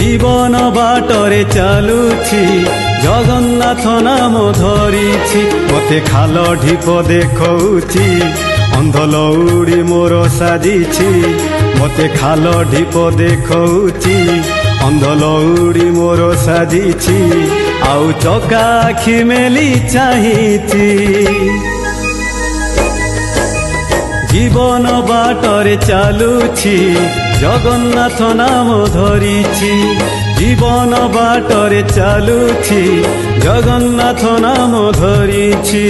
জীবন বাটরে চালুছি জগন্নাথ নাম ধরিছি মতে খাল ঢিপ দেখৌছি ଅନ୍ଧ ଲଉଡ଼ି ମୋର ସାଜିଛି ମତେ ଖାଲ ଢିପ ଦେଖଉଛି ଅନ୍ଧ ଲଉଡ଼ି ମୋର ସାଜିଛି ଆଉ ଚକା ଆଖି ମେଲି ଚାହିଁଛି ଜୀବନ ବାଟରେ ଚାଲୁଛି ଜଗନ୍ନାଥ ନାମ ଧରିଛି ଜୀବନ ବାଟରେ ଚାଲୁଛି ଜଗନ୍ନାଥ ନାମ ଧରିଛି।